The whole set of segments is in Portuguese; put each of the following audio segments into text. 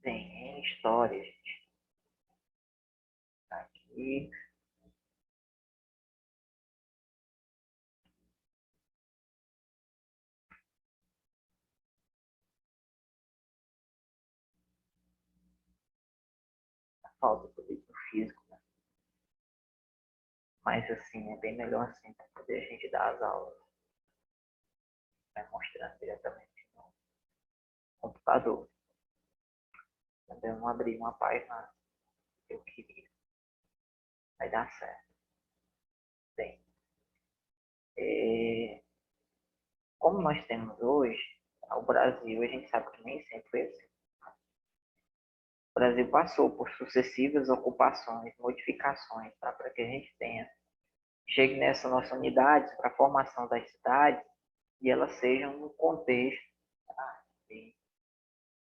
tem N histórias, gente. Aqui, a falta do livro físico, né? Mas assim, é bem melhor assim, para poder a gente dar as aulas, vai mostrando diretamente no computador. Também não abrir uma página que eu queria, vai dar certo. Bem, como nós temos hoje, o Brasil, a gente sabe que nem sempre foi assim. O Brasil passou por sucessivas ocupações, modificações, tá? Para que a gente chegue nessa nossa unidade para a formação das cidades e elas sejam no contexto, tá? De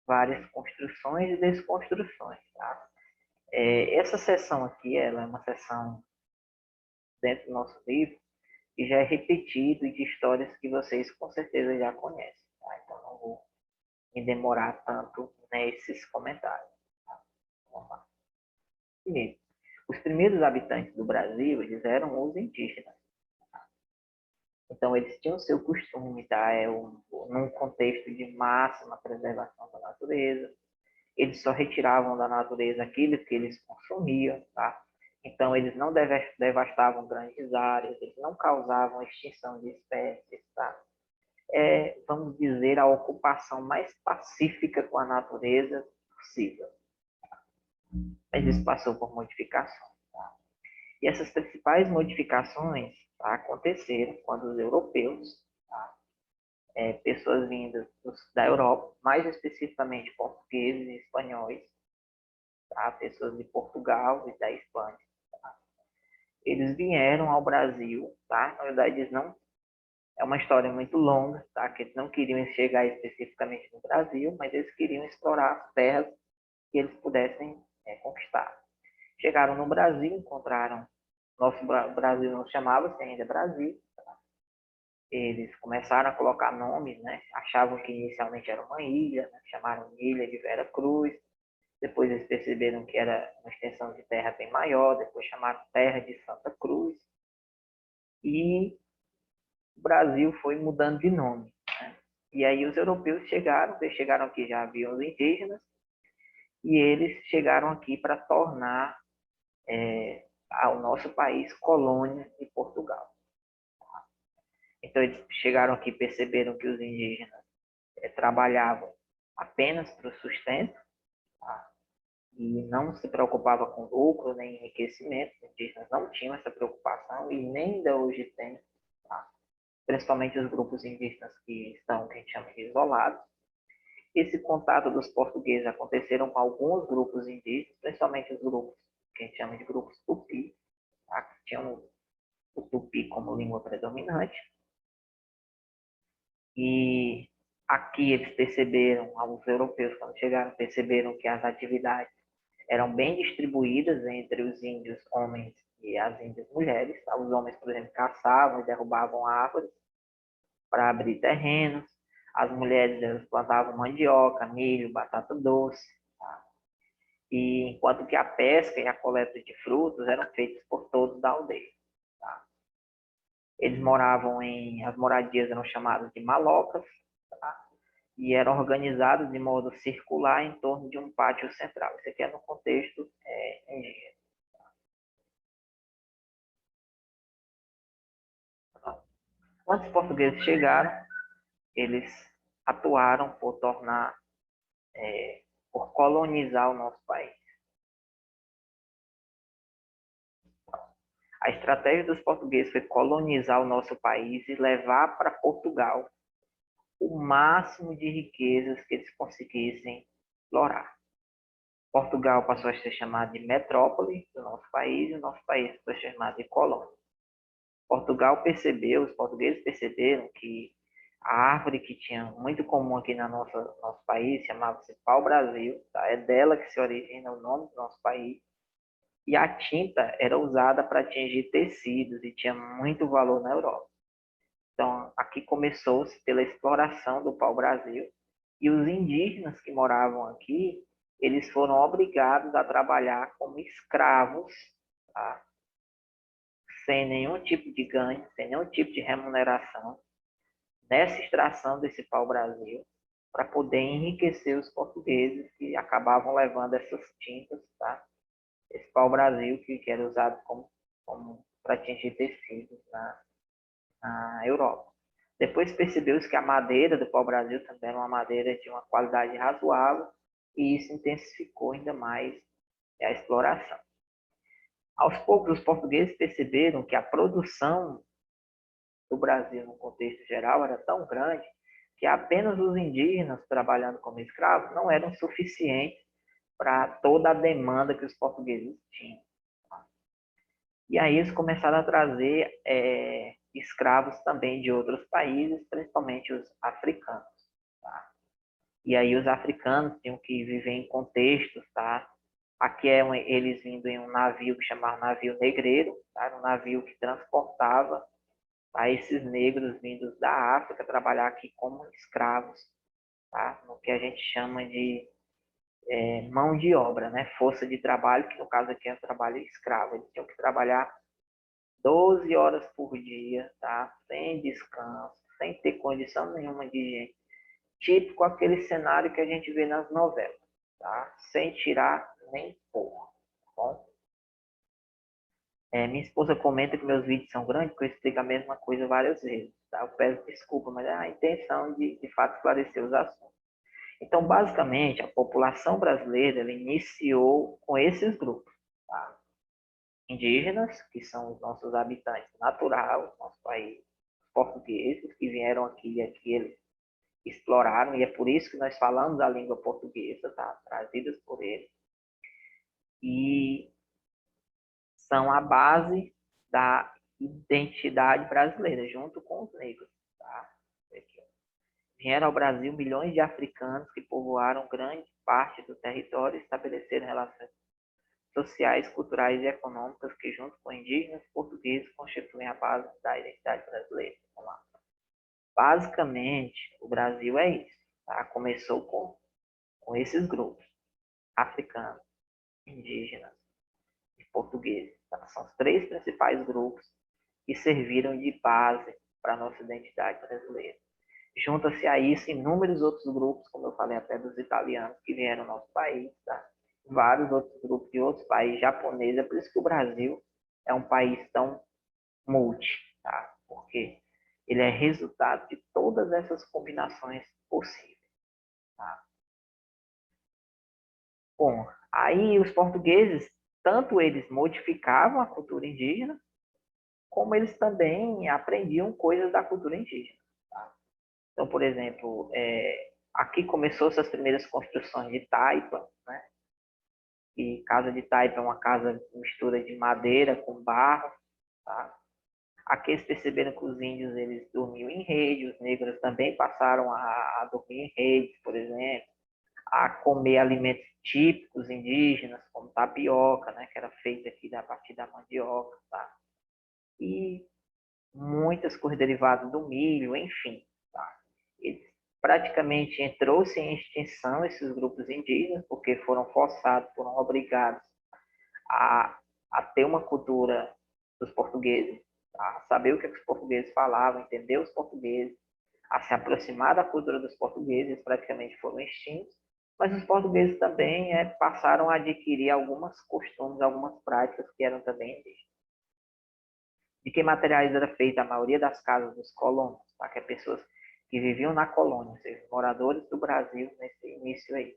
várias construções e desconstruções. Tá? Essa seção aqui, ela é uma seção dentro do nosso livro que já é repetido e de histórias que vocês com certeza já conhecem. Tá? Então não vou me demorar tanto nesses comentários. Tá? Vamos lá. Primeiro, os primeiros habitantes do Brasil, eles eram os indígenas. Então, eles tinham seu costume, tá? Num contexto de máxima preservação da natureza. Eles só retiravam da natureza aquilo que eles consumiam, tá? Então, eles não devastavam grandes áreas, eles não causavam extinção de espécies, tá? Vamos dizer, a ocupação mais pacífica com a natureza possível. Mas isso passou por modificações. Tá? E essas principais modificações, tá, aconteceram quando os europeus, tá, pessoas vindas da Europa, mais especificamente portugueses e espanhóis, tá, pessoas de Portugal e da Espanha, tá, eles vieram ao Brasil, tá? Na verdade, eles não é uma história muito longa, tá? Que eles não queriam chegar especificamente no Brasil, mas eles queriam explorar as terras que eles pudessem conquistar. Chegaram no Brasil, encontraram nosso Brasil não chamava-se ainda Brasil. Eles começaram a colocar nomes, né? Achavam que inicialmente era uma ilha, né? Chamaram de Ilha de Vera Cruz. Depois eles perceberam que era uma extensão de terra bem maior. Depois chamaram Terra de Santa Cruz. E o Brasil foi mudando de nome, né? E aí os europeus chegaram aqui, já haviam os indígenas, e eles chegaram aqui para tornar o nosso país colônia de Portugal. Então eles chegaram aqui e perceberam que os indígenas trabalhavam apenas para o sustento, tá? E não se preocupava com lucro nem enriquecimento. Os indígenas não tinham essa preocupação e nem ainda hoje tem, tá? Principalmente os grupos indígenas que estão, que a gente chama de isolados. Esse contato dos portugueses aconteceram com alguns grupos indígenas, principalmente os grupos que a gente chama de grupos tupi, tá? Que tinham o tupi como língua predominante. E aqui eles perceberam, alguns europeus, quando chegaram, perceberam que as atividades eram bem distribuídas entre os índios homens e as índias mulheres. Tá? Os homens, por exemplo, caçavam e derrubavam árvores para abrir terrenos. As mulheres elas plantavam mandioca, milho, batata doce. Tá? E enquanto que a pesca e a coleta de frutos eram feitas por todos da aldeia. Tá? Eles moravam as moradias eram chamadas de malocas, tá? E eram organizadas de modo circular em torno de um pátio central. Isso aqui é no contexto indígena. Quando os portugueses chegaram, eles atuaram por colonizar o nosso país. A estratégia dos portugueses foi colonizar o nosso país e levar para Portugal o máximo de riquezas que eles conseguissem explorar. Portugal passou a ser chamado de metrópole do nosso país e o nosso país passou a ser chamado de colônia. Os portugueses perceberam que a árvore que tinha muito comum aqui no nosso país chamava-se pau-brasil, tá? É dela que se origina o nome do nosso país. E a tinta era usada para atingir tecidos e tinha muito valor na Europa. Então, aqui começou-se pela exploração do pau-brasil e os indígenas que moravam aqui, eles foram obrigados a trabalhar como escravos, tá? Sem nenhum tipo de ganho, sem nenhum tipo de remuneração, nessa extração desse pau-brasil, para poder enriquecer os portugueses que acabavam levando essas tintas, tá? Esse pau-brasil que era usado como para tingir tecidos na Europa. Depois percebeu-se que a madeira do pau-brasil também era uma madeira de uma qualidade razoável e isso intensificou ainda mais a exploração. Aos poucos, os portugueses perceberam que a produção do Brasil, no contexto geral, era tão grande que apenas os indígenas trabalhando como escravos não eram suficientes para toda a demanda que os portugueses tinham. E aí eles começaram a trazer escravos também de outros países, principalmente os africanos. Tá? E aí os africanos tinham que viver em contextos, tá? Aqui eles vindo em um navio que chamava navio negreiro, tá? Um navio que transportava esses negros vindos da África trabalhar aqui como escravos, tá? No que a gente chama de mão de obra, né? Força de trabalho, que no caso aqui é o trabalho escravo. Eles tinham que trabalhar 12 horas por dia, tá? Sem descanso, sem ter condição nenhuma de higiene. Típico aquele cenário que a gente vê nas novelas, tá? Sem tirar nem pôr, tá bom? Minha esposa comenta que meus vídeos são grandes, porque eu explico a mesma coisa várias vezes, tá? Eu peço desculpa, mas é a intenção de fato esclarecer os assuntos. Então, basicamente, a população brasileira ela iniciou com esses grupos, tá? Indígenas, que são os nossos habitantes naturais do nosso país, portugueses que vieram aqui e aqui eles exploraram, e é por isso que nós falamos a língua portuguesa, tá? Trazidas por eles. E são a base da identidade brasileira, junto com os negros. Tá? Vieram ao Brasil milhões de africanos que povoaram grande parte do território e estabeleceram relações sociais, culturais e econômicas que, junto com indígenas portugueses, constituem a base da identidade brasileira. Vamos lá. Basicamente, o Brasil é isso. Tá? Começou com esses grupos, africanos, indígenas e portugueses. Tá? São os três principais grupos que serviram de base para a nossa identidade brasileira. Junta-se a isso inúmeros outros grupos, como eu falei até dos italianos que vieram ao nosso país, tá? Vários outros grupos de outros países, japoneses, é por isso que o Brasil é um país tão multi, tá? Porque ele é resultado de todas essas combinações possíveis, tá? Bom, aí os portugueses, tanto eles modificavam a cultura indígena, como eles também aprendiam coisas da cultura indígena. Tá? Então, por exemplo, aqui começou essas primeiras construções de taipa, né? E casa de taipa é uma casa mistura de madeira com barro, tá? Aqui eles perceberam que os índios eles dormiam em rede, os negros também passaram a dormir em redes, por exemplo, a comer alimentos típicos indígenas, como tapioca, né, que era feita aqui a partir da mandioca, tá? E muitas coisas derivadas do milho, enfim, tá? Eles praticamente entrou-se em extinção esses grupos indígenas, porque foram forçados, foram obrigados a, a ter uma cultura dos portugueses, a saber o que os portugueses falavam, entender os portugueses, a se aproximar da cultura dos portugueses, praticamente foram extintos, mas os portugueses também passaram a adquirir algumas costumes, algumas práticas que eram também indígenas. De que materiais era feita a maioria das casas dos colonos, tá? Que é pessoas que viviam na colônia, ou seja, moradores do Brasil nesse início aí.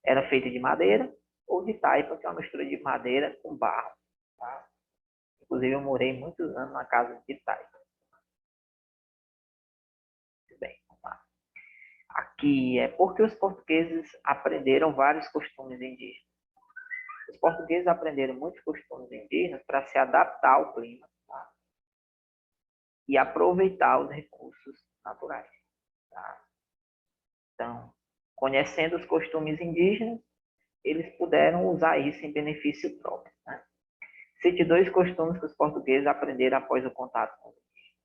Era feita de madeira ou de taipa, que é uma mistura de madeira com barro. Tá? Inclusive, eu morei muitos anos na casa de taipa. Muito bem, vamos lá. Aqui é porque os portugueses aprenderam vários costumes indígenas. Os portugueses aprenderam muitos costumes indígenas para se adaptar ao clima, tá? E aproveitar os recursos naturais. Tá? Então, conhecendo os costumes indígenas, eles puderam usar isso em benefício próprio. Né? Cite dois costumes que os portugueses aprenderam após o contato com os indígenas.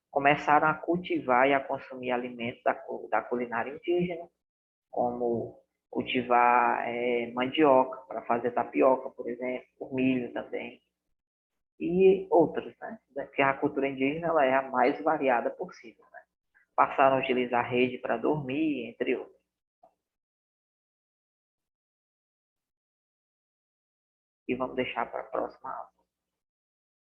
Começaram a cultivar e a consumir alimentos da culinária indígena, como cultivar mandioca para fazer tapioca, por exemplo, o milho também, e outros, né? Porque a cultura indígena ela é a mais variada possível, né? Passaram a utilizar rede para dormir, entre outros. E vamos deixar para a próxima aula.